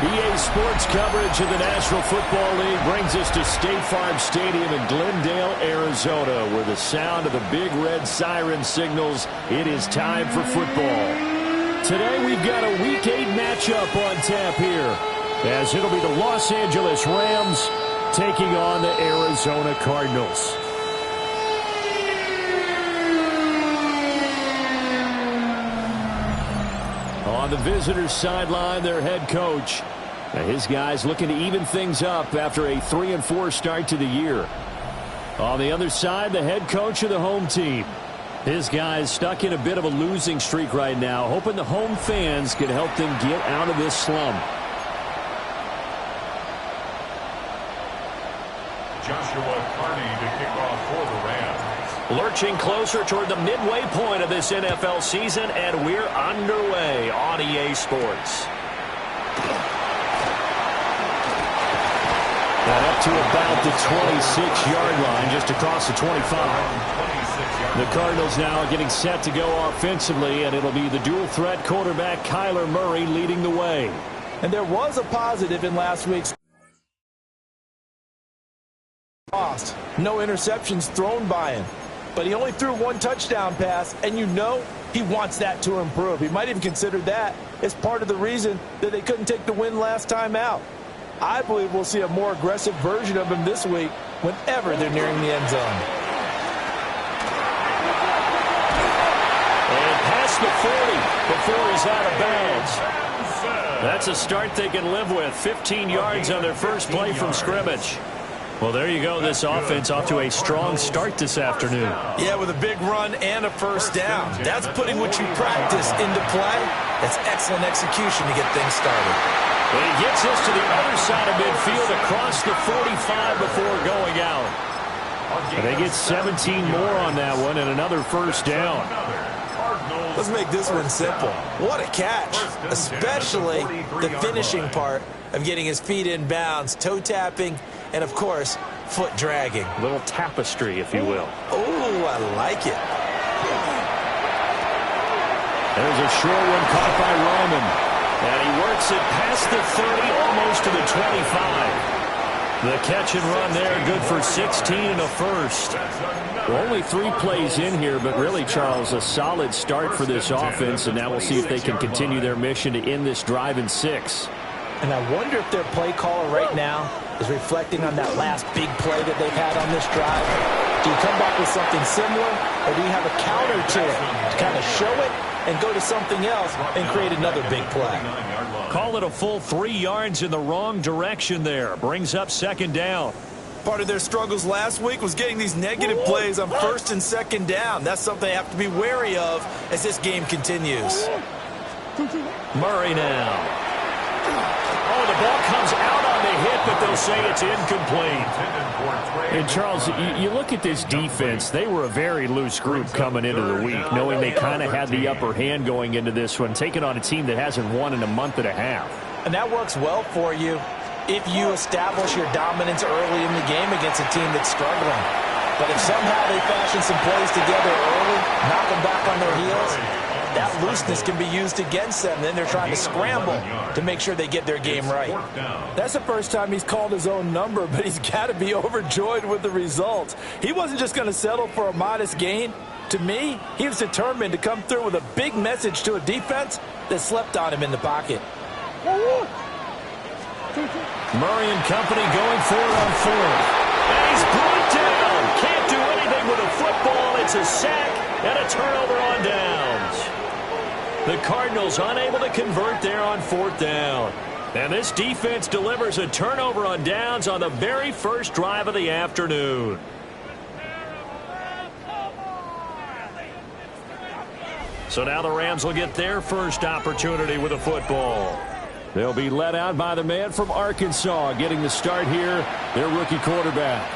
EA Sports coverage of the National Football League brings us to State Farm Stadium in Glendale, Arizona, where the sound of the big red siren signals it is time for football. Today we've got a Week 8 matchup on tap here, as it'll be the Los Angeles Rams taking on the Arizona Cardinals. On the visitors' sideline, their head coach. His guys looking to even things up after a 3-4 start to the year. On the other side, the head coach of the home team. His guys stuck in a bit of a losing streak right now, hoping the home fans can help them get out of this slump. Joshua Carney to kick off for the Rams. Lurching closer toward the midway point of this NFL season, and we're underway on EA Sports. And up to about the 26-yard line, just across the 25. The Cardinals now getting set to go offensively, and it'll be the dual-threat quarterback Kyler Murray leading the way. And there was a positive in last week's loss. No interceptions thrown by him. But he only threw one touchdown pass, and you know he wants that to improve. He might even consider that as part of the reason that they couldn't take the win last time out. I believe we'll see a more aggressive version of him this week whenever they're nearing the end zone. And past the 40 before he's out of bounds. That's a start they can live with. 15 yards on their first play from scrimmage. Well, there you go. This offense off to a strong start this afternoon. Yeah, with a big run and a first down. That's putting what you practice into play. That's excellent execution to get things started. And he gets us to the other side of midfield across the 45 before going out. And they get 17 more on that one and another first down. Let's make this one simple. What a catch, especially the finishing part of getting his feet in bounds, toe tapping, and, of course, foot dragging. A little tapestry, if you will. Oh, I like it. There's a short one caught by Roman. And he works it past the 30, almost to the 25. The catch and run there, good for 16 and a first. Well, only 3 plays in here, but really, Charles, a solid start for this offense, and now we'll see if they can continue their mission to end this drive in 6. And I wonder if their play caller right now is reflecting on that last big play that they've had on this drive. Do you come back with something similar, or do you have a counter to it to kind of show it and go to something else and create another big play? Call it a full 3 yards in the wrong direction there. Brings up second down. Part of their struggles last week was getting these negative plays on first and second down. That's something they have to be wary of as this game continues. Murray now. Oh, the ball comes out on the hit, but they'll say it's incomplete. And, Charles, you look at this defense. They were a very loose group coming into the week, knowing they kind of had the upper hand going into this one, taking on a team that hasn't won in a month and a half. And that works well for you if you establish your dominance early in the game against a team that's struggling. But if somehow they fashion some plays together early, knock them back on their heels, that looseness can be used against them. Then they're trying to scramble to make sure they get their game right. That's the first time he's called his own number, but he's got to be overjoyed with the results. He wasn't just going to settle for a modest gain. To me, he was determined to come through with a big message to a defense that slept on him in the pocket. Murray and company going for it on fourth. And he's brought down. Can't do anything with a football. It's a sack and a turnover on downs. The Cardinals unable to convert there on fourth down. And this defense delivers a turnover on downs on the very first drive of the afternoon. So now the Rams will get their first opportunity with a football. They'll be led out by the man from Arkansas, getting the start here, their rookie quarterback.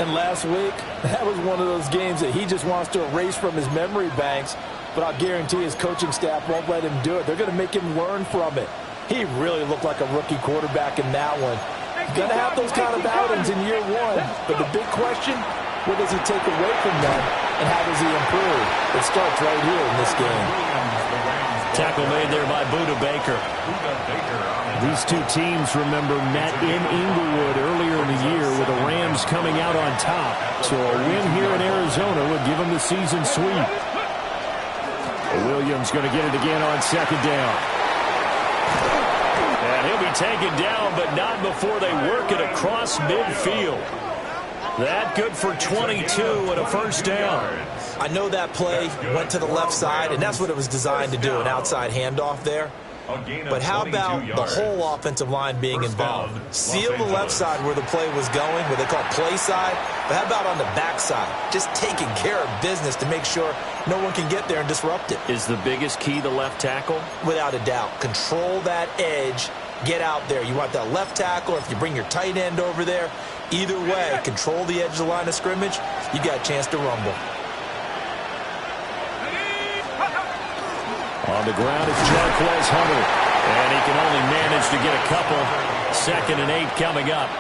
And last week, that was one of those games that he just wants to erase from his memory banks, but I'll guarantee his coaching staff won't let him do it. They're going to make him learn from it. He really looked like a rookie quarterback in that one. He's going to have those kind of outings in year one, but the big question, what does he take away from them, and how does he improve? It starts right here in this game. Tackle made there by Buda Baker. These two teams, remember, met in Inglewood earlier in the year with the Rams coming out on top. So a win here in Arizona would give them the season sweep. Williams going to get it again on second down. And he'll be taken down, but not before they work it across midfield. That good for 22 and a first down. I know that play went to the left side, and that's what it was designed to do, an outside handoff there. But how about the whole offensive line being involved? Seal the left side where the play was going, what they call play side. But how about on the back side? Just taking care of business to make sure no one can get there and disrupt it. Is the biggest key the left tackle? Without a doubt. Control that edge. Get out there. You want that left tackle, or if you bring your tight end over there, either way, control the edge of the line of scrimmage, you got a chance to rumble. On the ground, it's Jarquez Hunter. And he can only manage to get a couple. 2nd and 8 coming up.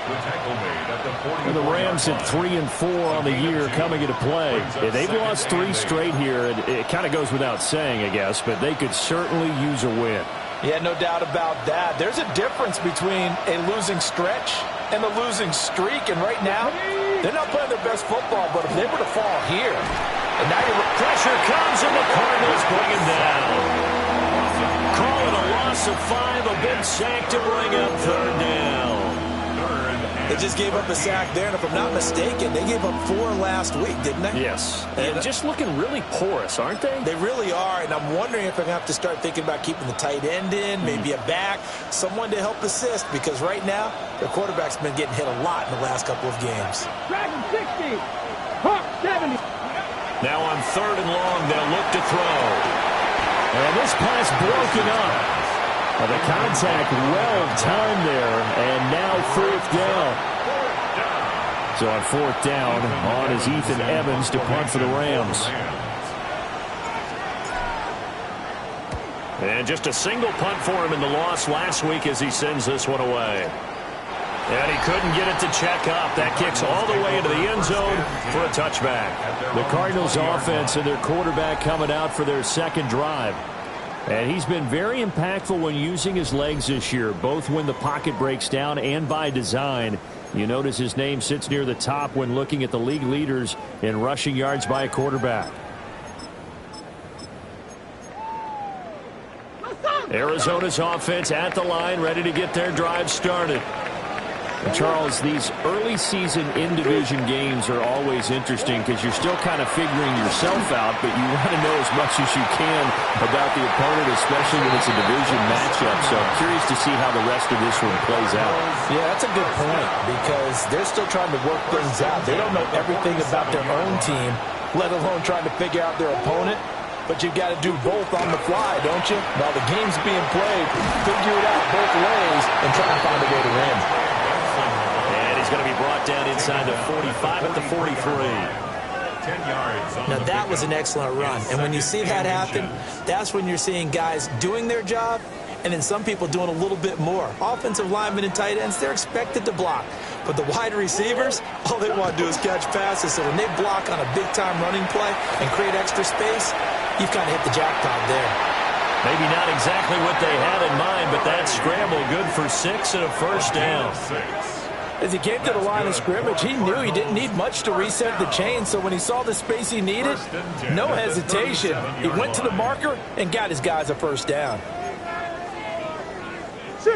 And the Rams at 3-4 on the year coming into play. They've lost 3 straight here. It kind of goes without saying, I guess, but they could certainly use a win. Yeah, no doubt about that. There's a difference between a losing stretch and a losing streak. And right now, they're not playing their best football, but if they were to fall here, and now pressure comes and the Cardinals bring him down. Call it a loss of 5, a big sack to bring up third down. They just gave up a sack there, and if I'm not mistaken, they gave up 4 last week, didn't they? Yes. And just looking really porous, aren't they? They really are, and I'm wondering if I'm going to have to start thinking about keeping the tight end in, maybe a back, someone to help assist, because right now, their quarterback's been getting hit a lot in the last couple of games. Dragon 60, Hawk 70. Now on 3rd and long, they'll look to throw. And this pass broken up. Well, the contact well-timed there, and now 4th down. So on 4th down, on is Ethan Evans to punt for the Rams. And just a single punt for him in the loss last week as he sends this one away. And he couldn't get it to check up. That kicks all the way into the end zone for a touchback. The Cardinals offense and their quarterback coming out for their 2nd drive. And he's been very impactful when using his legs this year, both when the pocket breaks down and by design. You notice his name sits near the top when looking at the league leaders in rushing yards by a quarterback. Arizona's offense at the line, ready to get their drive started. And Charles, these early season in-division games are always interesting because you're still kind of figuring yourself out, but you want to know as much as you can about the opponent, especially when it's a division matchup. So I'm curious to see how the rest of this one plays out. Yeah, that's a good point because they're still trying to work things out. They don't know everything about their own team, let alone trying to figure out their opponent. but you've got to do both on the fly, don't you? While the game's being played, figure it out both ways and try to find a way to win. And he's going to be brought down inside the 45 at the 43. 10 yards. Now, that was an excellent run. And when you see that happen, that's when you're seeing guys doing their job and then some people doing a little bit more. Offensive linemen and tight ends, they're expected to block. But the wide receivers, all they want to do is catch passes. So when they block on a big-time running play and create extra space, you've kind of hit the jackpot there. Maybe not exactly what they had in mind, but that scramble good for 6 and a first down. As he came to the line of scrimmage, he knew he didn't need much to reset the chain, so when he saw the space he needed, no hesitation. He went to the marker and got his guys a first down.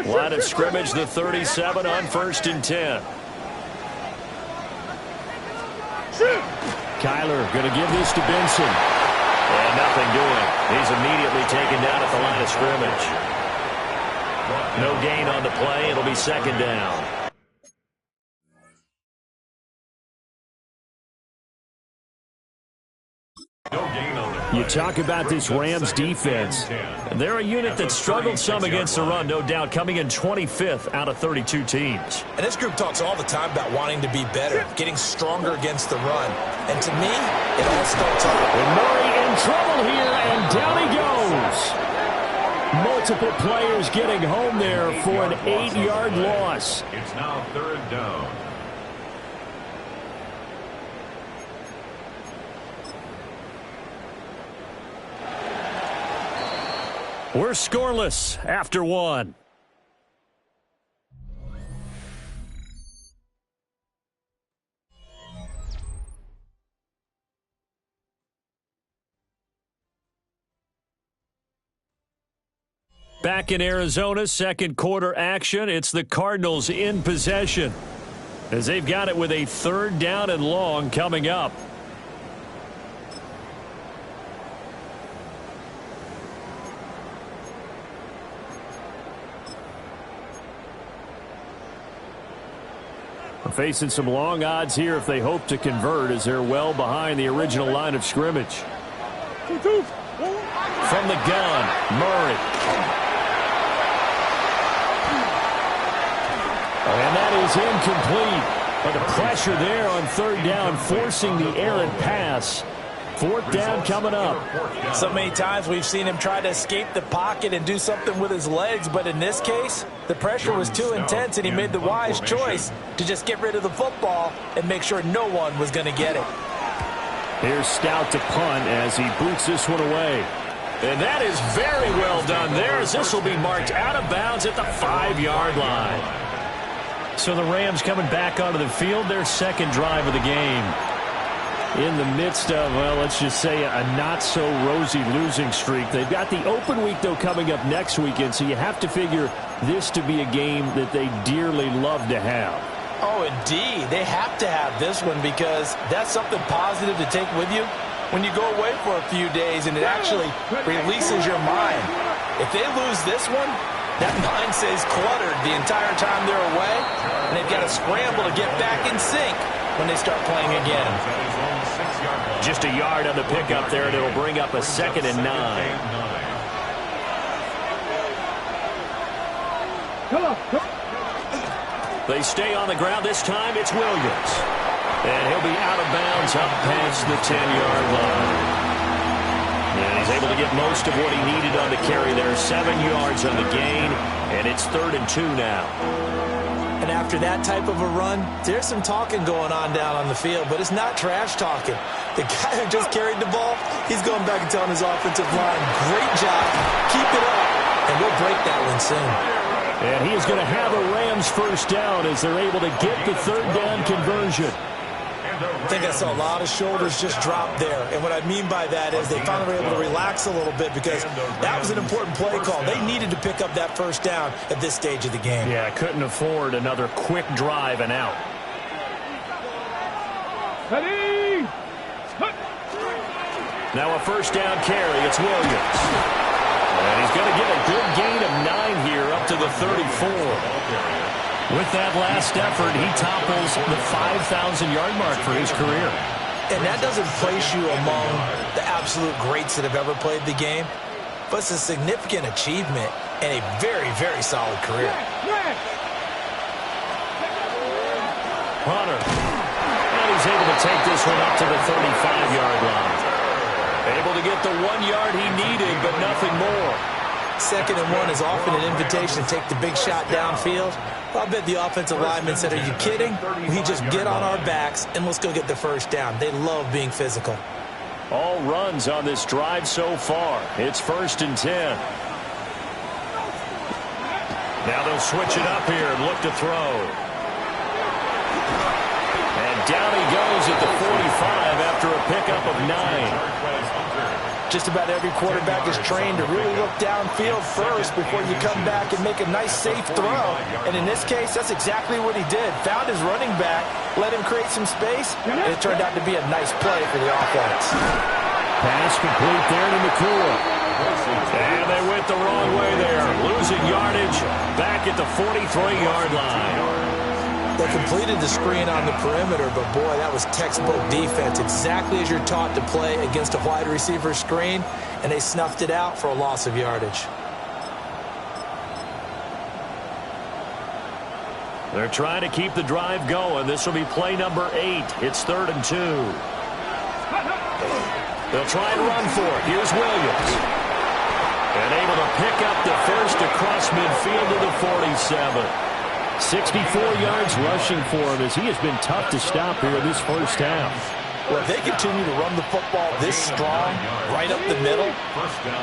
Line of scrimmage, the 37 on 1st and 10. Kyler going to give this to Benson. And nothing doing. He's immediately taken down at the line of scrimmage. No gain on the play. It'll be 2nd down. You talk about this Rams defense. They're a unit that struggled some against the run, no doubt, coming in 25th out of 32 teams. And this group talks all the time about wanting to be better, getting stronger against the run. And to me, it all starts off. And Murray in trouble here, and down he goes. Multiple players getting home there for an 8-yard loss. It's now 3rd down. We're scoreless after 1. Back in Arizona, 2nd quarter action. It's the Cardinals in possession as they've got it with a 3rd down and long coming up. Facing some long odds here if they hope to convert, as they're well behind the original line of scrimmage. From the gun, Murray. And that is incomplete. But the pressure there on 3rd down, forcing the errant pass. 4th down coming up. So many times we've seen him try to escape the pocket and do something with his legs, but in this case, the pressure was too intense and he made the wise choice to just get rid of the football and make sure no one was going to get it. Here's Stout to punt as he boots this one away. And that is very well done there, as this will be marked out of bounds at the 5-yard line. So the Rams coming back onto the field, their 2nd drive of the game. In the midst of, well, let's just say a not-so-rosy losing streak. They've got the open week, though, coming up next weekend, so you have to figure this to be a game that they dearly love to have. Oh, indeed. They have to have this one because that's something positive to take with you when you go away for a few days, and it actually releases your mind. If they lose this one, that mind stays cluttered the entire time they're away, and they've got to scramble to get back in sync when they start playing again. Just a yard on the pickup there, and it'll bring up a 2nd and 9. They stay on the ground. This time it's Williams. And he'll be out of bounds up past the 10-yard line. And he's able to get most of what he needed on the carry there. 7 yards on the gain, and it's 3rd and 2 now. And after that type of a run, there's some talking going on down on the field, but it's not trash talking. The guy who just carried the ball, he's going back and telling his offensive line, great job, keep it up, and we'll break that one soon. And he is going to have a Rams first down as they're able to get the 3rd down conversion. I think I saw a lot of shoulders just drop there. And what I mean by that is they finally were able to relax a little bit because that was an important play call. They needed to pick up that first down at this stage of the game. Yeah, couldn't afford another quick drive and out. Ready? Now a first down carry. It's Williams. And he's going to get a good gain of 9 here up to the 34. With that last effort, he topples the 5,000-yard mark for his career. And that doesn't place you among the absolute greats that have ever played the game, but it's a significant achievement and a very, very solid career. Hunter. And he's able to take this one up to the 35-yard line. Able to get the 1 yard he needed, but nothing more. 2nd and 1 is often an invitation to take the big shot downfield. I bet the offensive lineman said, are you kidding? We just get on our backs and let's go get the first down. They love being physical. All runs on this drive so far. It's 1st and 10. Now they'll switch it up here and look to throw. And down he goes at the 45 after a pickup of 9. Just about every quarterback is trained to really look downfield first before you come back and make a nice, safe throw. And in this case, that's exactly what he did. Found his running back, let him create some space, and it turned out to be a nice play for the offense. Pass complete there to McCool. And they went the wrong way there. Losing yardage back at the 43-yard line. They completed the screen on the perimeter, but boy, that was textbook defense. Exactly as you're taught to play against a wide receiver screen, and they snuffed it out for a loss of yardage. They're trying to keep the drive going. This will be play number 8. It's 3rd and 2. They'll try and run for it. Here's Williams. And able to pick up the first across midfield to the 47. 64 yards rushing for him as he has been tough to stop here in this first half. Well, if they continue to run the football this strong, right up the middle,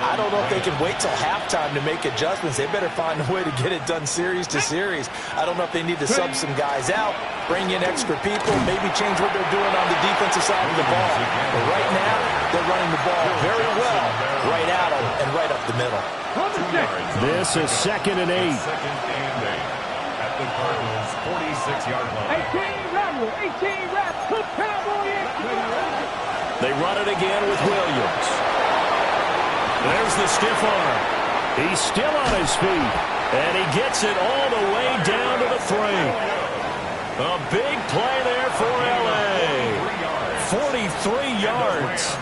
I don't know if they can wait till halftime to make adjustments. They better find a way to get it done series to series. I don't know if they need to sub some guys out, bring in extra people, maybe change what they're doing on the defensive side of the ball. But right now, they're running the ball very well, right at them and right up the middle. This is 2nd and 8. The Cardinals' 46-yard line. 18 reps, put Cowboy in. They run it again with Williams. There's the stiff arm. He's still on his feet, and he gets it all the way down to the 3. A big play there for L.A. 43 yards.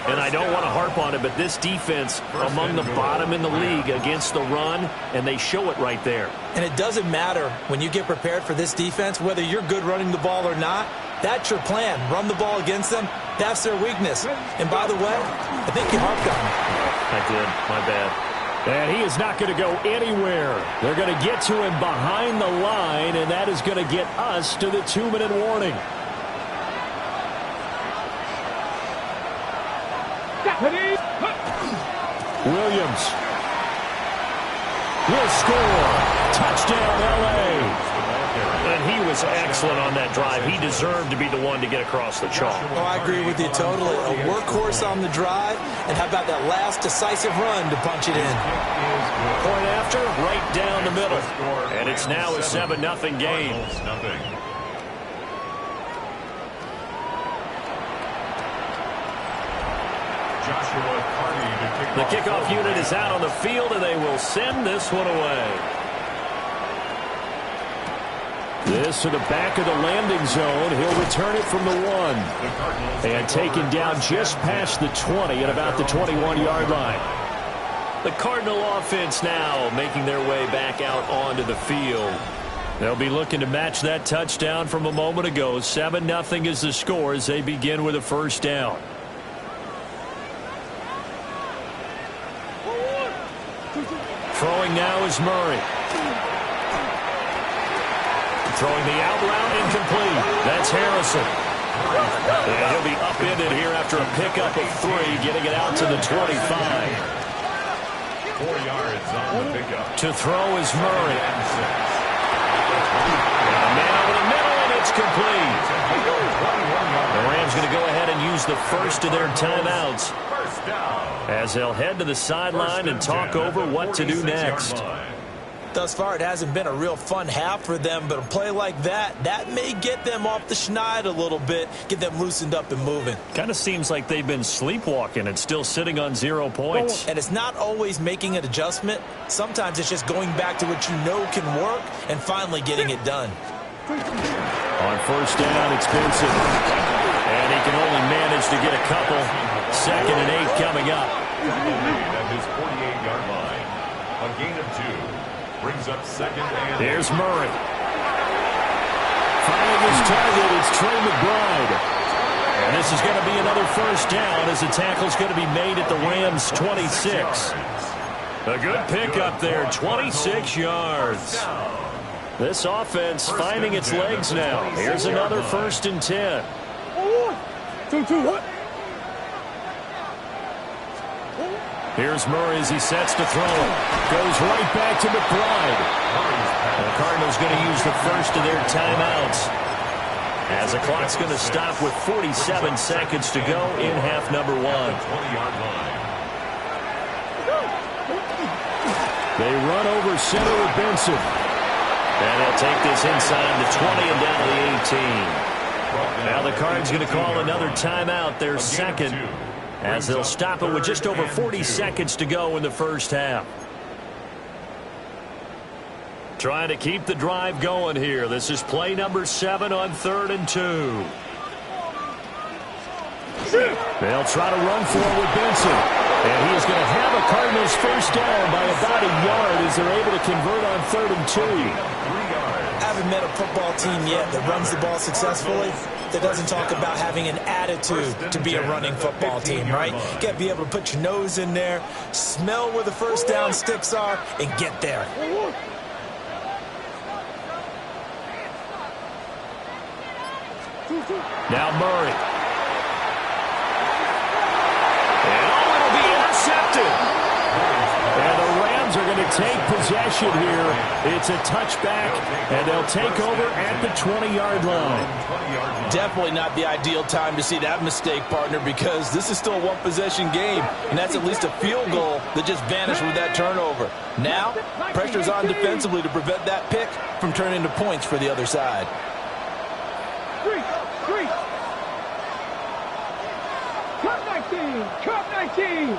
And I don't want to harp on it, but this defense among the bottom in the league against the run, and they show it right there. And it doesn't matter when you get prepared for this defense, whether you're good running the ball or not. That's your plan. Run the ball against them. That's their weakness. And by the way, I think you harped on it. I did. My bad. And he is not going to go anywhere. They're going to get to him behind the line, and that is going to get us to the 2-minute warning. Williams will score. Touchdown, L.A. And he was excellent on that drive. He deserved to be the one to get across the chalk. Oh, I agree with you totally. A workhorse on the drive. And how about that last decisive run to punch it in? Point after, right down the middle. And it's now a 7-0 game. The kickoff unit is out on the field, and they will send this one away. This to the back of the landing zone. He'll return it from the 1. And taken down just past the 20 at about the 21-yard line. The Cardinal offense now making their way back out onto the field. They'll be looking to match that touchdown from a moment ago. 7-0 is the score as they begin with a first down. Throwing now is Murray. Throwing the out route incomplete. That's Harrison. And he'll be upended here after a pickup of 3, getting it out to the 25. 4 yards on the pickup. To throw is Murray. And a man over the middle, and it's complete. The Rams going to go ahead and use the first of their timeouts as they'll head to the sideline and talk over what to do next. Thus far, it hasn't been a real fun half for them, but a play like that, that may get them off the schneid a little bit, get them loosened up and moving. Kind of seems like they've been sleepwalking and still sitting on 0 points. And it's not always making an adjustment. Sometimes it's just going back to what you know can work and finally getting it done. On first down, it's Benson. And he can only manage to get a couple. 2nd and 8 coming up. At his 48-yard line. A gain of 2. Brings up 2nd and 8. Here's Murray. Finding his target, it's Trey McBride. And this is going to be another first down as the tackle's going to be made at the Rams' 26. A good pick up there, 26 yards. This offense finding its legs now. Here's another 1st and 10. 2-2, Here's Murray as he sets to throw it. Goes right back to McBride. And the Cardinals going to use the first of their timeouts, as the clock's going to stop with 47 seconds to go in half number 1. 20-yard line. They run over center with Benson. And they'll take this inside the 20 and down to the 18. Now the Cards going to call another timeout, their 2nd, as they'll stop it with just over 40 seconds to go in the first half. Trying to keep the drive going here. This is play number 7 on 3rd and 2. They'll try to run for it with Benson. And he is going to have a Cardinals first down by about a yard as they're able to convert on 3rd and 2. I haven't met a football team yet that runs the ball successfully that doesn't talk about having an attitude to be a running football team, right? You got to be able to put your nose in there, smell where the first down sticks are, and get there. Now Murray. And it'll be intercepted. And the Rams are going to take possession here. It's a touchback, and they'll take over at the 20-yard line. Definitely not the ideal time to see that mistake, partner, because this is still a one-possession game, and that's at least a field goal that just vanished with that turnover. Now, pressure's on defensively to prevent that pick from turning into points for the other side. 3. Cut 19.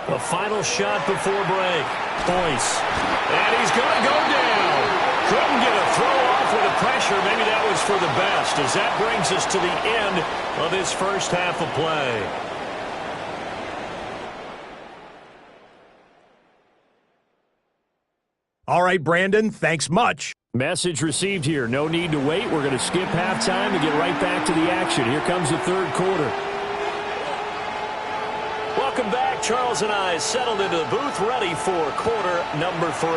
The final shot before break. Boyce. And he's going to go down. Couldn't get a throw off with the pressure. Maybe that was for the best, as that brings us to the end of this first half of play. All right, Brandon, thanks much. Message received here. No need to wait. We're going to skip halftime and get right back to the action. Here comes the third quarter. Welcome back. Charles and I settled into the booth, ready for quarter number 3.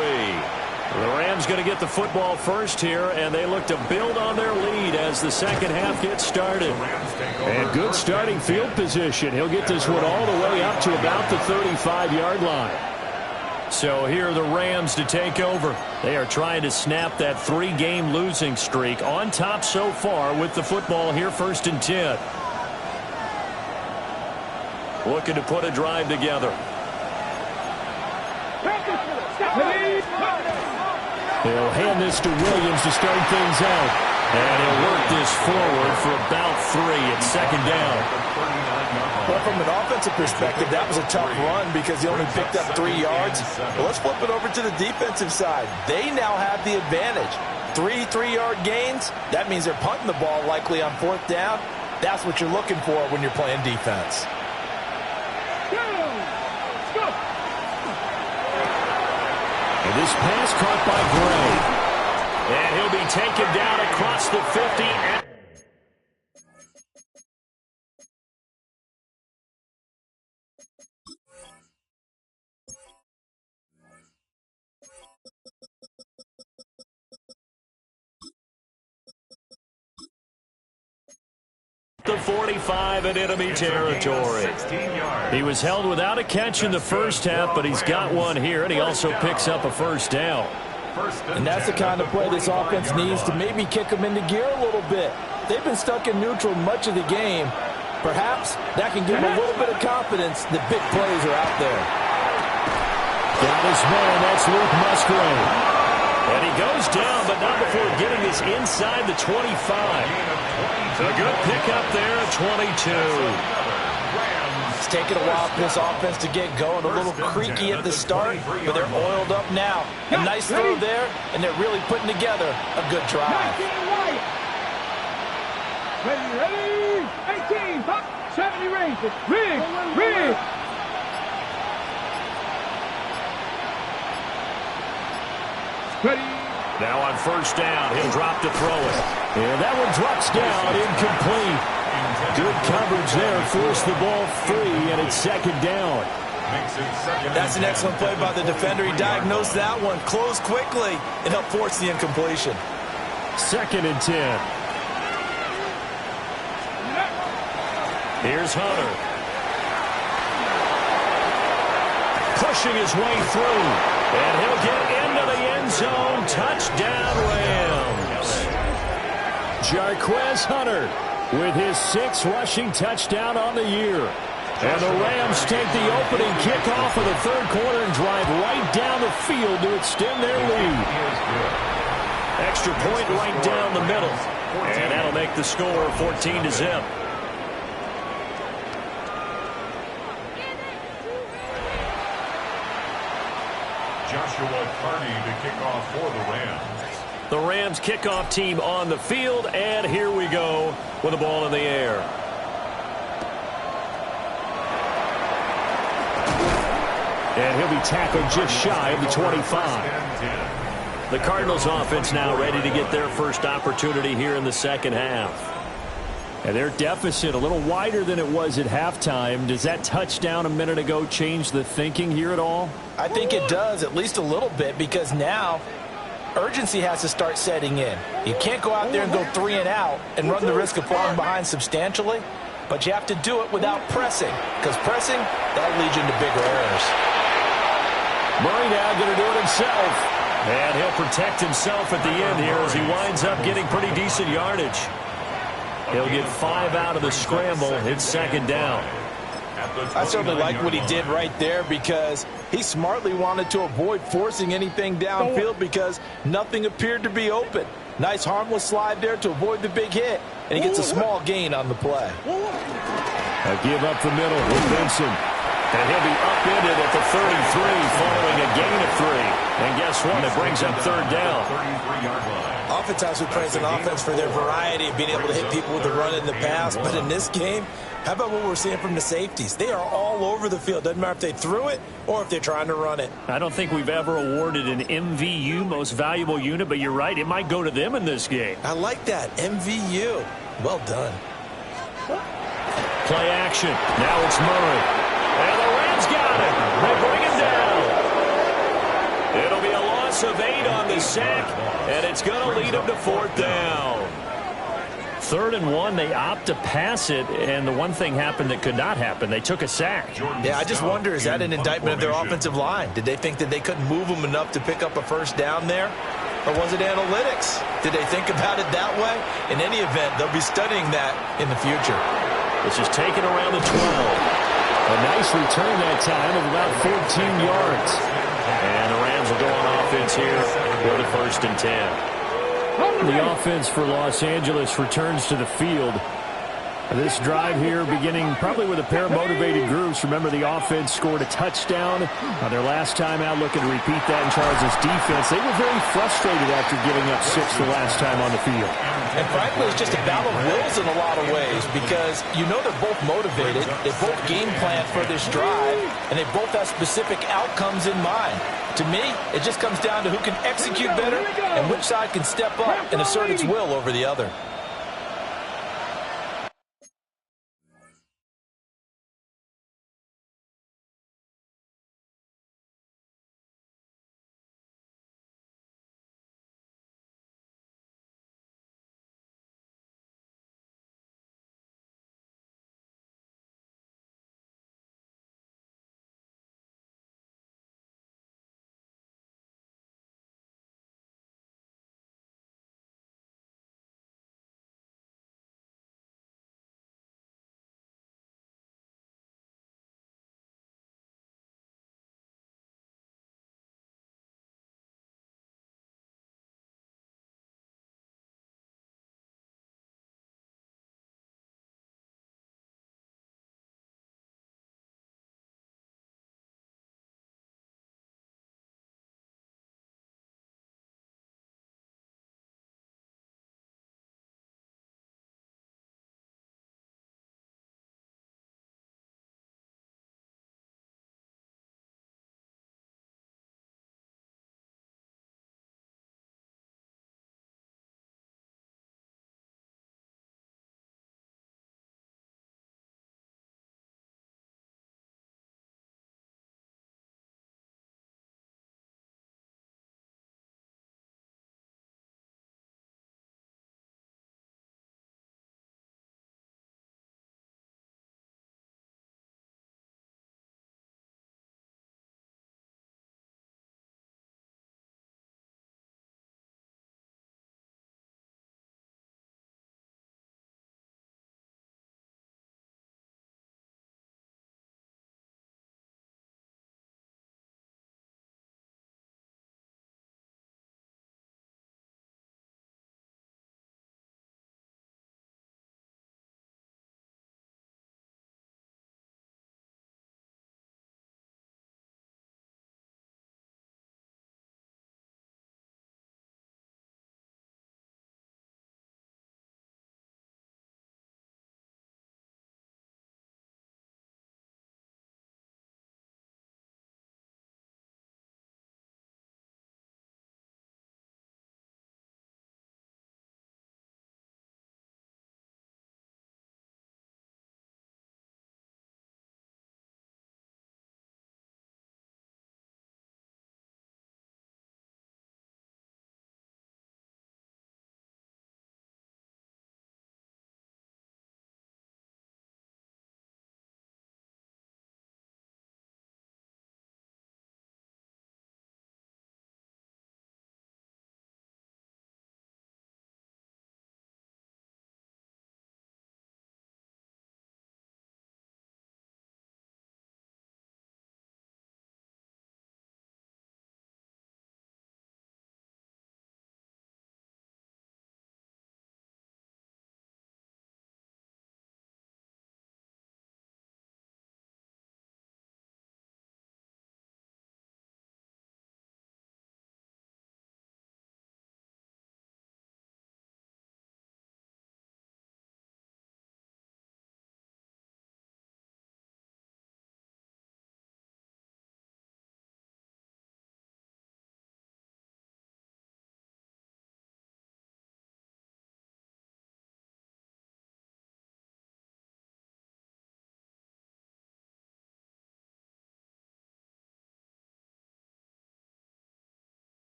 The Rams going to get the football first here, and they look to build on their lead as the second half gets started. And good starting field position. He'll get this one all the way up to about the 35-yard line. So here are the Rams to take over. They are trying to snap that 3-game losing streak. On top so far with the football here, 1st and 10. Looking to put a drive together. He'll hand this to Williams to start things out. And he'll work this forward for about 3 at 2nd down. Well, from an offensive perspective, that was a tough run because he only picked up 3 yards. Well, let's flip it over to the defensive side. They now have the advantage. 3 3-yard gains, that means they're punting the ball likely on 4th down. That's what you're looking for when you're playing defense. And this pass caught by Gray. And he'll be taken down across the 50. The 45 in enemy territory. He was held without a catch in the first half, but he's got one here, and he also picks up a first down. And that's the kind of play this offense needs to maybe kick them into gear a little bit. They've been stuck in neutral much of the game. Perhaps that can give them a little bit of confidence that big plays are out there. Got his man, that's Luke Musgrave. And he goes down, but not before getting this inside the 25. A good pickup there at 22. It's taken a while for this offense to get going. A little creaky at the start, but they're oiled up now. A nice throw there, and they're really putting together a good drive. Ready. 18. Pop. 70 range. Rig. Ready. Now on first down, he'll drop to throw it. And that one drops down, incomplete. Good coverage there, forced the ball free, and it's second down. That's an excellent play by the defender. He diagnosed that one, closed quickly, and helped force the incompletion. Second and 10. Here's Hunter. Pushing his way through. And he'll get into the end zone. Touchdown, Rams. Jarquez Hunter with his 6th rushing touchdown on the year. And the Rams take the opening kickoff of the third quarter and drive right down the field to extend their lead. Extra point right down the middle. And that'll make the score 14-0. Joshua Carney to kick off for the Rams. The Rams kickoff team on the field, and here we go with the ball in the air. And he'll be tackled just shy of the 25. The Cardinals offense now ready to get their first opportunity here in the second half. And their deficit a little wider than it was at halftime. Does that touchdown a minute ago change the thinking here at all? I think it does, at least a little bit, because now urgency has to start setting in. You can't go out there and go 3 and out and run the risk of falling behind substantially, but you have to do it without pressing, because pressing, that'll lead you into bigger errors. Murray now going to do it himself. And he'll protect himself at the end here as he winds up getting pretty decent yardage. He'll get 5 out of the scramble. It's second down. I certainly like what he did right there because he smartly wanted to avoid forcing anything downfield because nothing appeared to be open. Nice harmless slide there to avoid the big hit, and he gets a small gain on the play. A give up the middle with Benson. And he'll be upended at the 33 following a gain of 3. And guess what? It brings up third down. 33-yard line. Oftentimes we praise an offense for their variety of being able to hit people with the run in the pass. But in this game, how about what we're seeing from the safeties? They are all over the field. Doesn't matter if they threw it or if they're trying to run it. I don't think we've ever awarded an MVU, most valuable unit, but you're right. It might go to them in this game. I like that. MVU. Well done. Play action. Now it's Murray. And the Rams got it. They bring him down. It'll be a loss of 8 on the sack, and it's going to lead them to fourth down. 3rd and 1, they opt to pass it, and the one thing happened that could not happen. They took a sack. Yeah, I just wonder, is that an indictment of their offensive line? Did they think that they couldn't move them enough to pick up a first down there? Or was it analytics? Did they think about it that way? In any event, they'll be studying that in the future. This is taken around the 12. A nice return that time of about 14 yards. And the Rams will go on offense here for the 1st and 10. The offense for Los Angeles returns to the field. This drive here beginning probably with a pair of motivated groups. Remember, the offense scored a touchdown on their last time out, looking to repeat that in Charles' defense. They were very frustrated after giving up 6 the last time on the field. And frankly, it's just a battle of wills in a lot of ways because you know they're both motivated, they both game plan for this drive, and they both have specific outcomes in mind. To me, it just comes down to who can execute better and which side can step up and assert its will over the other.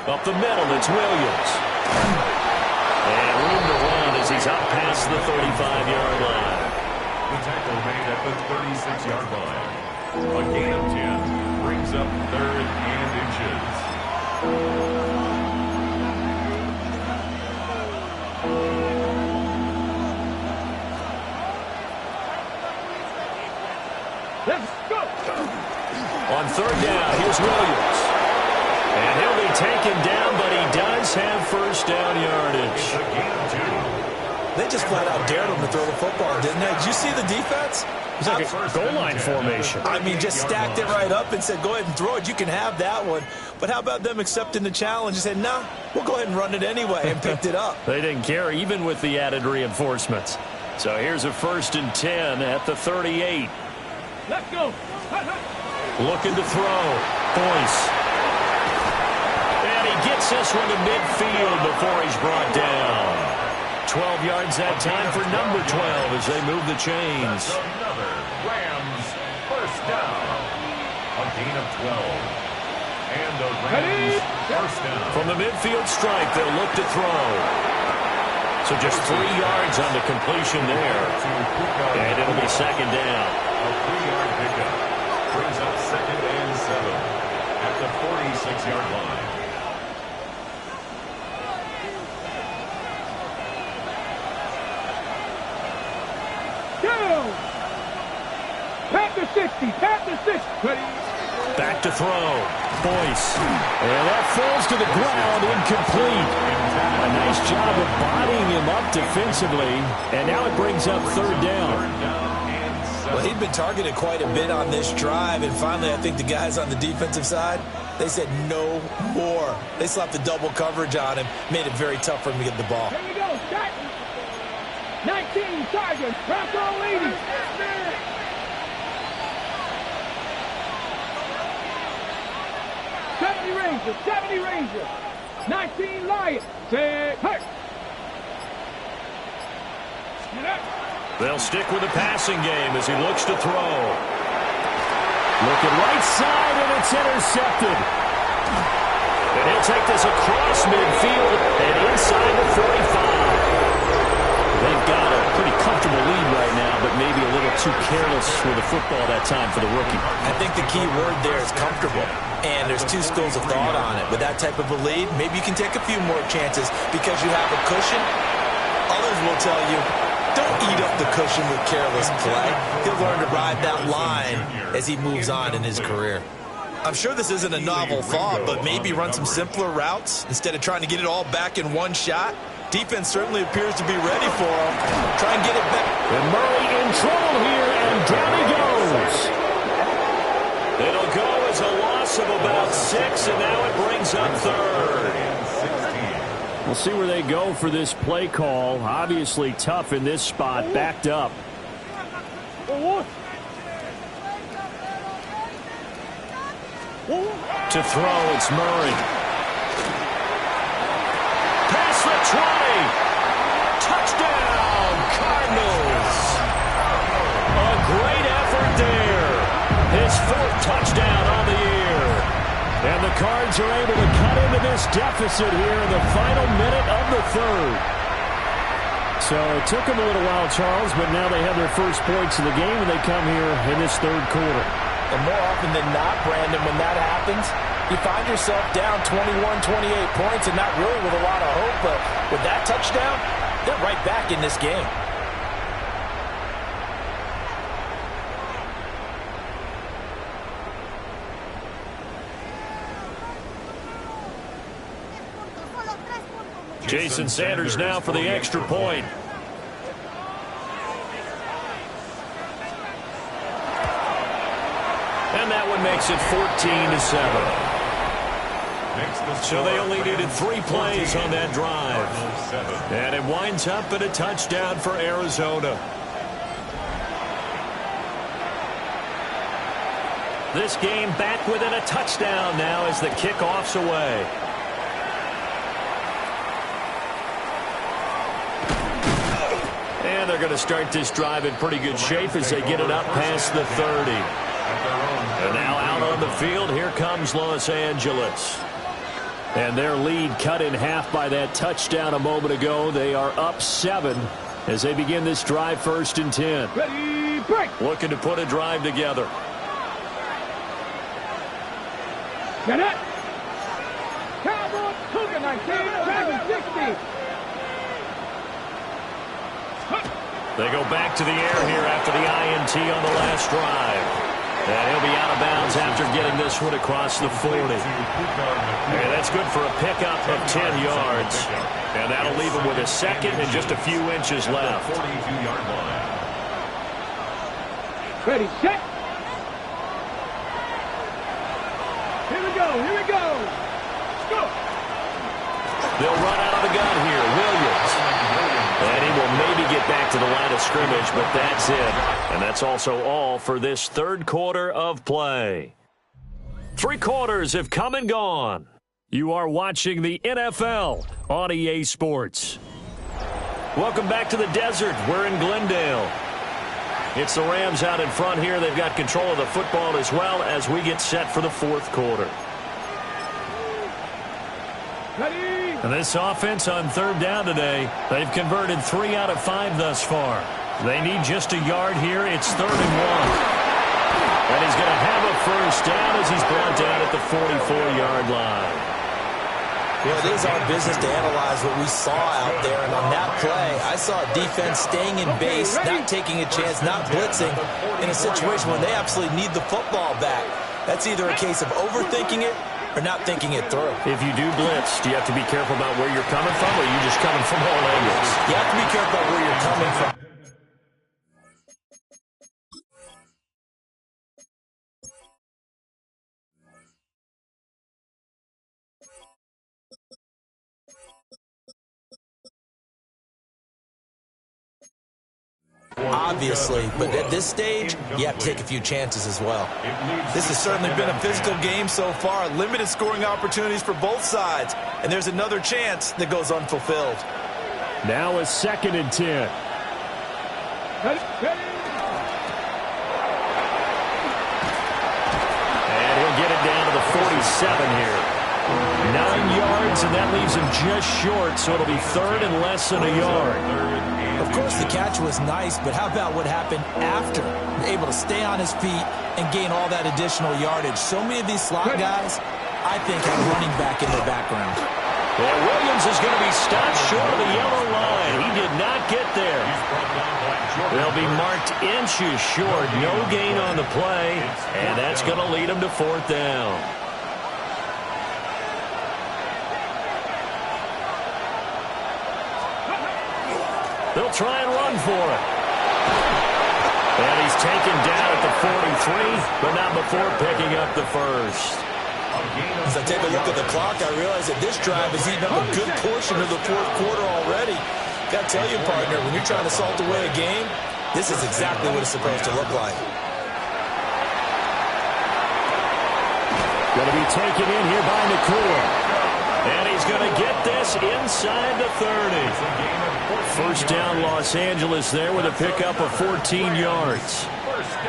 Up the middle, it's Williams. And room to run as he's up past the 35-yard line. The tackle made at the 36-yard line. A gain of 10 brings up 3rd and inches. Let's go. On 3rd down, here's Williams. And he'll be taken down, but he does have first down yardage. A gain of 2. They just flat out dared him to throw the football, didn't they? Did you see the defense? It's like a goal line formation. I mean, just stacked it right up and said, go ahead and throw it. You can have that one. But how about them accepting the challenge and said, nah, we'll go ahead and run it anyway, and picked it up. They didn't care, even with the added reinforcements. So here's a 1st and 10 at the 38. Let's go. Looking to throw. Boyce. And he gets this one to midfield before he's brought down. 12 yards that time for number 12 as they move the chains. That's another Rams first down. A gain of 12. And the Rams first down. From the midfield stripe, they'll look to throw. So just 3 yards on the completion there. And it'll be 2nd down. A 3-yard pickup brings up 2nd and 7 at the 46-yard line. Panther 60, Panther 60. Back to throw. Boyce. And that falls to the ground, incomplete. A nice job of bodying him up defensively. And now it brings up 3rd down. Well, he'd been targeted quite a bit on this drive, and finally I think the guys on the defensive side, they said no more. They slapped the double coverage on him, made it very tough for him to get the ball. Here we go, start. 19, Sergeant, Bronco ladies. 70 Rangers, 70 Rangers. 19 Lions. Say, hey. They'll stick with the passing game as he looks to throw. Looking right side, and it's intercepted. And he'll take this across midfield and inside the 45. They've got a pretty comfortable lead right now, but maybe a little too careless with the football that time for the rookie. I think the key word there is comfortable. And there's two schools of thought on it. With that type of a lead, maybe you can take a few more chances because you have a cushion. Others will tell you, don't eat up the cushion with careless play. He'll learn to ride that line as he moves on in his career. I'm sure this isn't a novel thought, but maybe run some simpler routes instead of trying to get it all back in one shot. Defense certainly appears to be ready for him. Try and get it back. And Murray in trouble here, and down he goes. It'll go as a loss of about 6, and now it brings up 3rd. We'll see where they go for this play call. Obviously tough in this spot, backed up. To throw, it's Murray. Past the 20. Touchdown, Cardinals. A great effort there. His 4th touchdown on the year. And the Cards are able to cut into this deficit here in the final minute of the 3rd. So it took them a little while, Charles, but now they have their first points of the game, and they come here in this 3rd quarter. And more often than not, Brandon, when that happens, you find yourself down 21, 28 points, and not really with a lot of hope, but with that touchdown, they're right back in this game. Jason Sanders now for the extra point. And that one makes it 14-7. So they only needed 3 plays on that drive. And it winds up at a touchdown for Arizona. This game back within a touchdown now as the kickoff's away. And they're going to start this drive in pretty good shape as they get it up past the 30. And now out on the field, here comes Los Angeles. And their lead cut in half by that touchdown a moment ago. They are up 7 as they begin this drive 1st and 10. Ready, break. Looking to put a drive together. Get it. Cowboys, Cougar 19, Dragon 60. They go back to the air here after the INT on the last drive. And he'll be out of bounds after getting this one across the 40. And that's good for a pickup of 10 yards. And that'll leave him with a second and just a few inches left. 42-yard line. Ready, set. Here we go, here we go. Let's go. They'll run out of the gun here. Williams. And he will maybe get back to the line of scrimmage, but that's it. And that's also all for this 3rd quarter of play. 3 quarters have come and gone. You are watching the NFL on EA Sports. Welcome back to the desert. We're in Glendale. It's the Rams out in front here. They've got control of the football as well as we get set for the 4th quarter. Ready. And this offense on 3rd down today, they've converted 3 out of 5 thus far. They need just a yard here. It's 3rd and 1. And he's going to have a first down as he's brought down at the 44-yard line. Well, it is our business to analyze what we saw out there. And on that play, I saw a defense staying in base, not taking a chance, not blitzing in a situation when they absolutely need the football back. That's either a case of overthinking it or not thinking it through. If you do blitz, do you have to be careful about where you're coming from, or are you just coming from all angles? You have to be careful about where you're coming from. Obviously, but at this stage, you have to take a few chances as well. This has certainly been a physical game so far. Limited scoring opportunities for both sides. And there's another chance that goes unfulfilled. Now a 2nd and 10. And he'll get it down to the 47 here. 9 yards, and that leaves him just short, so it'll be 3rd and less than a yard. Of course, the catch was nice, but how about what happened after? Able to stay on his feet and gain all that additional yardage. So many of these slot guys, I think, have running back in their background. Well, Williams is going to be stopped short of the yellow line. He did not get there. They'll be marked inches short. No gain on the play, and that's going to lead him to 4th down. They'll try and run for it. And he's taken down at the 43, but not before picking up the first. As I take a look at the clock, I realize that this drive has eaten up a good portion of the 4th quarter already. Got to tell you, partner, when you're trying to salt away a game, this is exactly what it's supposed to look like. Going to be taken in here by Nakua. And he's going to get this inside the 30. First down, Los Angeles there with a pickup of 14 yards.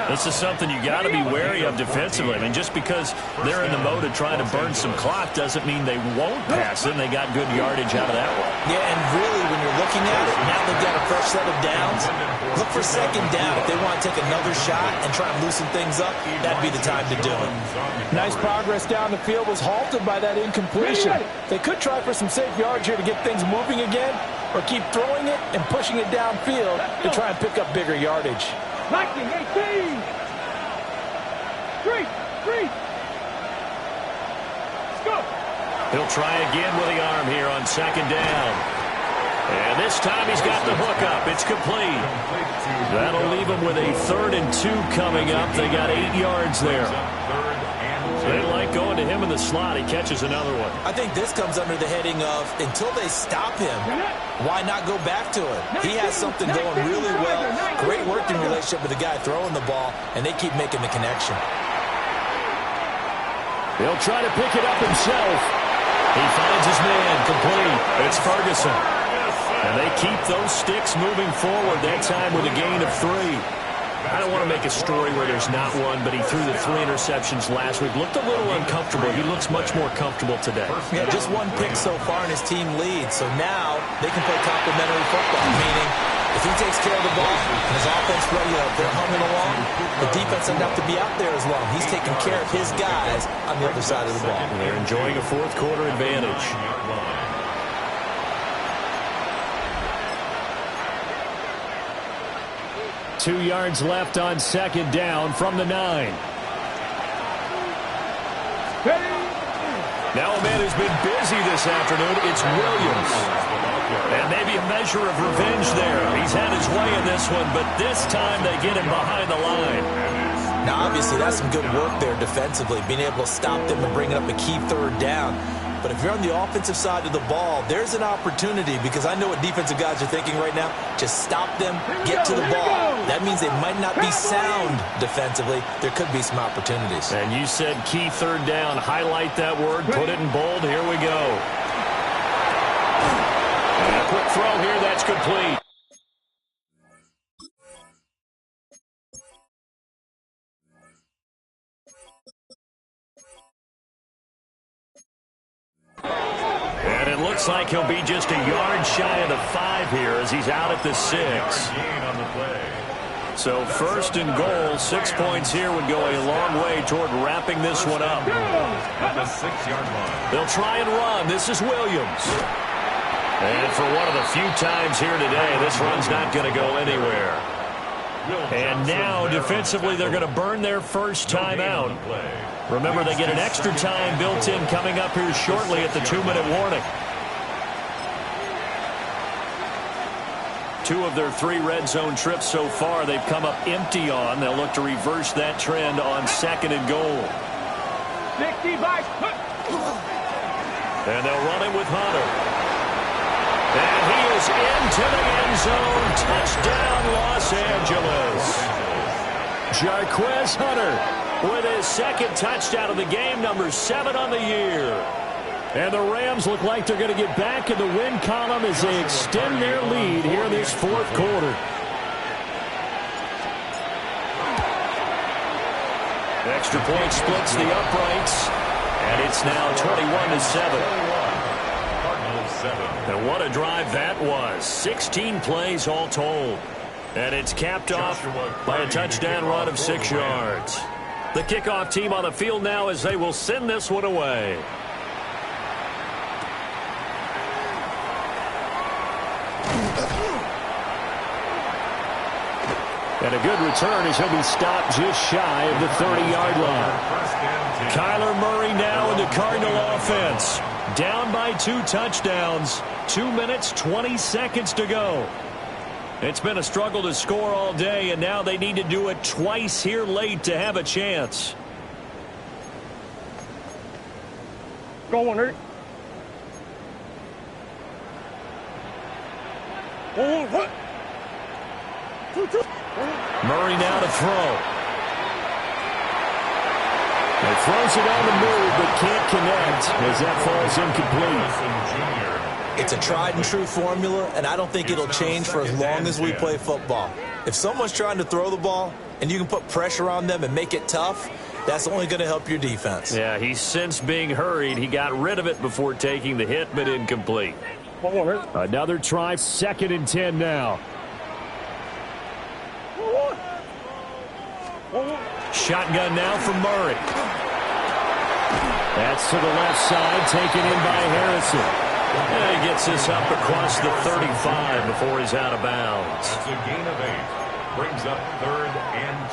This is something you got to be wary of defensively. I mean, just because they're in the mode of trying to burn some clock doesn't mean they won't pass it, and they got good yardage out of that one. Yeah, and really, when you're looking at it, now they've got a fresh set of downs. Look for 2nd down. If they want to take another shot and try and loosen things up, that'd be the time to do it. Nice progress down the field was halted by that incompletion. They could try for some safe yards here to get things moving again, or keep throwing it and pushing it downfield to try and pick up bigger yardage. 19, 18. Three. Let's go. He'll try again with the arm here on 2nd down. And this time he's got the hook up. It's complete. That'll leave him with a 3rd and 2 coming up. They got 8 yards there. They like going to him in the slot. He catches another one. I think this comes under the heading of, until they stop him, why not go back to it? He has something going really well. Great working relationship with the guy throwing the ball, and they keep making the connection. He'll try to pick it up himself. He finds his man complete. It's Ferguson. And they keep those sticks moving forward, that time with a gain of 3. I don't want to make a story where there's not one, but he threw the 3 interceptions last week. Looked a little uncomfortable. He looks much more comfortable today. Yeah, just 1 pick so far in his team lead. So now they can play complementary football, meaning if he takes care of the ball and his offense ready, they're humming along, the defense doesn't have to be out there as long. He's taking care of his guys on the other side of the ball. And they're enjoying a fourth-quarter advantage. 2 yards left on second down from the 9. Now a man who's been busy this afternoon, it's Williams. And maybe a measure of revenge there. He's had his way in this one, but this time they get him behind the line. Now, obviously, that's some good work there defensively, being able to stop them and bring up a key third down. But if you're on the offensive side of the ball, there's an opportunity, because I know what defensive guys are thinking right now. Just stop them, get to the ball. That means they might not be sound defensively. There could be some opportunities. And you said key third down. Highlight that word, put it in bold. Here we go. And a quick throw here, that's complete. And it looks like he'll be just a yard shy of the 5 here as he's out at the 6. So first and goal, 6 points here would go a long way toward wrapping this one up. At the 6-yard line. They'll try and run. This is Williams. And for one of the few times here today, this run's not going to go anywhere. And now, defensively, they're going to burn their first time out. Remember, they get an extra time built in coming up here shortly at the 2-minute warning. 2 of their 3 red zone trips so far, they've come up empty on. They'll look to reverse that trend on second and goal. 65. And they'll run it with Hunter. And he is into the end zone. Touchdown, Los Angeles. Jarquez Hunter with his second touchdown of the game, number 7 on the year. And the Rams look like they're going to get back in the win column as they extend their lead here in this fourth quarter. Extra point splits the uprights, and it's now 21-7. And what a drive that was. 16 plays all told. And it's capped off by a touchdown run of 6 yards. The kickoff team on the field now as they will send this one away. And a good return as he'll be stopped just shy of the 30-yard line. Kyler Murray now in the Cardinal offense. Down by 2 touchdowns. 2 minutes, 20 seconds to go. It's been a struggle to score all day, and now they need to do it twice here late to have a chance. Go on, Eric. Murray now to throw. He throws it on the move, but can't connect as that falls incomplete. It's a tried-and-true formula, and I don't think it'll change for as long as we play football. If someone's trying to throw the ball and you can put pressure on them and make it tough, that's only going to help your defense. Yeah, he's since being hurried. He got rid of it before taking the hit, but incomplete. Another try, 2nd and 10 now. Shotgun now from Murray. That's to the left side, taken in by Harrison. And he gets this up across the 35 before he's out of bounds. That's a gain of 8. Brings up 3rd and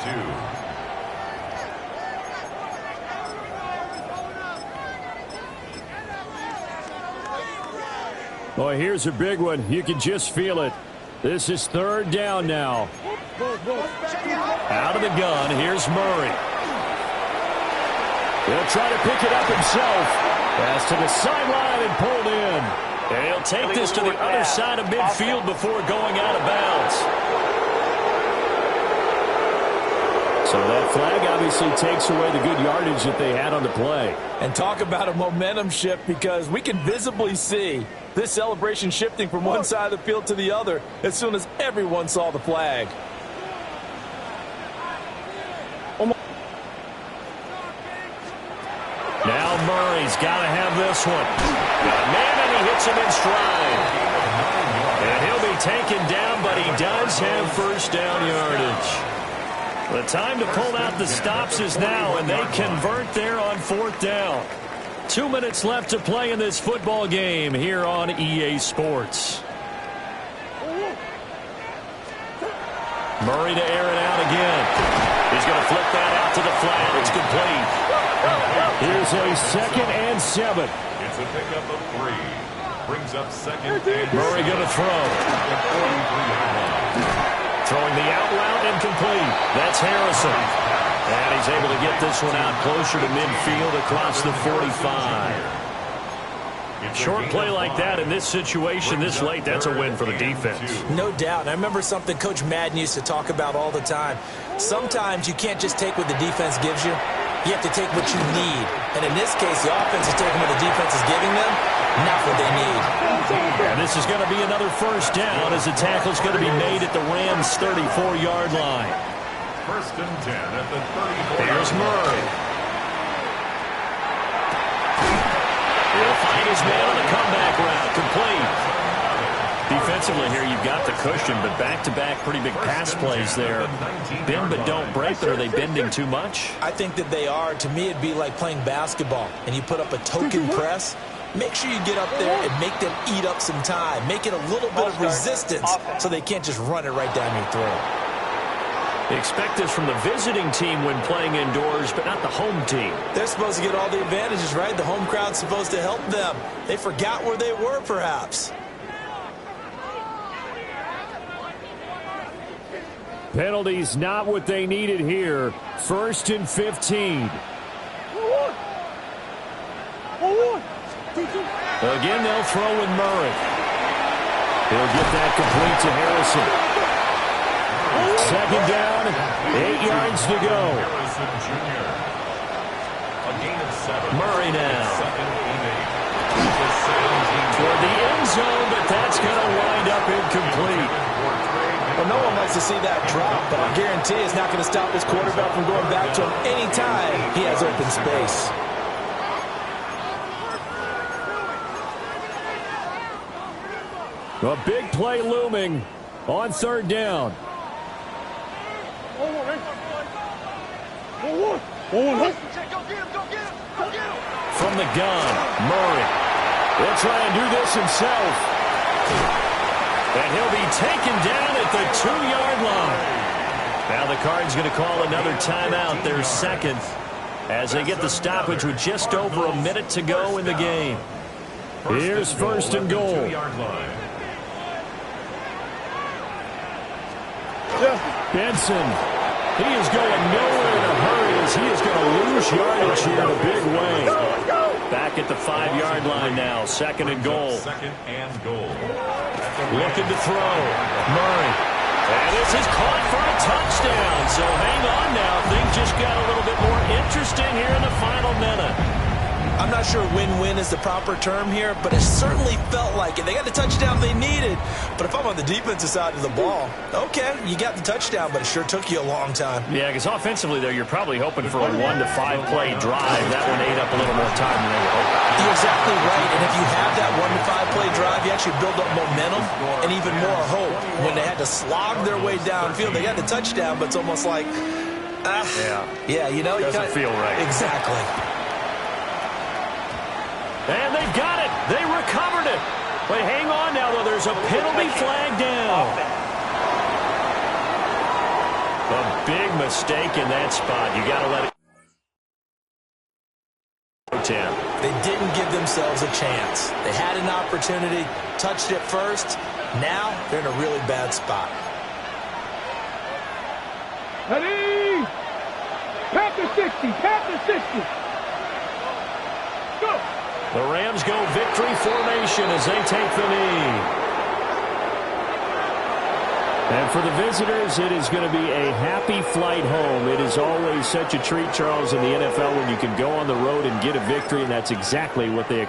2. Boy, here's a big one. You can just feel it. This is 3rd down now. Out of the gun, here's Murray. He'll try to pick it up himself. Pass to the sideline and pulled in. And he'll take this to the other side of midfield before going out of bounds. So that flag obviously takes away the good yardage that they had on the play. And talk about a momentum shift, because we can visibly see this celebration shifting from one side of the field to the other as soon as everyone saw the flag. got to have this one. Got a man, and he hits him in stride. And he'll be taken down, but he does have first down yardage. The time to pull out the stops is now, and they convert there on 4th down. 2 minutes left to play in this football game here on EA Sports. Murray to air it out again. He's going to flip that out to the flat. It's complete. Here's a 2nd and 7. It's a pickup of 3. Brings up 2nd and Murray going to throw. Throwing the out route incomplete. That's Harrison. And he's able to get this one out closer to midfield across the 45. Short play like that in this situation this late, that's a win for the defense. No doubt. I remember something Coach Madden used to talk about all the time. Sometimes you can't just take what the defense gives you. You have to take what you need. And in this case, the offense is taking what the defense is giving them, not what they need. And this is going to be another first down as the tackle's going to be made at the Rams' 34-yard line. 1st and 10 at the 34. Here's Murray. He'll find his man on the comeback route. Complete. Defensively here, you've got the cushion, but back-to-back pretty big pass plays there. Bend but don't break, but are they bending too much? I think that they are. To me, it'd be like playing basketball, and you put up a token press. Make sure you get up there and make them eat up some time. Make it a little bit of resistance so they can't just run it right down your throat. Expect this from the visiting team when playing indoors, but not the home team. They're supposed to get all the advantages, right? The home crowd's supposed to help them. They forgot where they were, perhaps. Penalties not what they needed here. 1st and 15. Again, they'll throw with Murray. He'll get that complete to Harrison. 2nd down, 8 yards to go. Harrison Jr. A gain of 7. Murray now. 2nd and 8. Toward the end zone, but that's going to wind up incomplete. Well, no one likes to see that drop, but I guarantee it's not going to stop his quarterback from going back to him anytime he has open space. A big play looming on 3rd down. From the gun, Murray. He'll try and do this himself. And he'll be taken down at the 2-yard line. Now the Cards going to call another timeout, their 2nd, as they get the stoppage with just over a minute to go in the game. Here's 1st and goal. Benson, he is going nowhere in a hurry as he is going to lose yardage here in a big way. Back at the 5-yard line now, 2nd and goal. 2nd and goal. Looking to throw. Murray. And this is caught for a touchdown. So hang on now. Things just got a little bit more interesting here in the final minute. I'm not sure win-win is the proper term here, but it certainly felt like it. They got the touchdown they needed. But if I'm on the defensive side of the ball, okay, you got the touchdown, but it sure took you a long time. Yeah, because offensively there, you're probably hoping for a 1 to 5 play drive. That one ate up a little more time than they were hoping. You're exactly right, and if you have that 1 to 5 play drive, you actually build up momentum and even more hope. When they had to slog their way downfield, they got the touchdown, but it's almost like, yeah, you know. Doesn't feel right. Exactly. And they've got it. They recovered it. But hang on now, though. There's a penalty flag down. A big mistake in that spot. You got to let it. They didn't give themselves a chance. They had an opportunity, touched it first. Now they're in a really bad spot. Ready? Pat the 60. Pat the 60. Go. The Rams go victory formation as they take the knee. And for the visitors, it is going to be a happy flight home. It is always such a treat, Charles, in the NFL when you can go on the road and get a victory, and that's exactly what they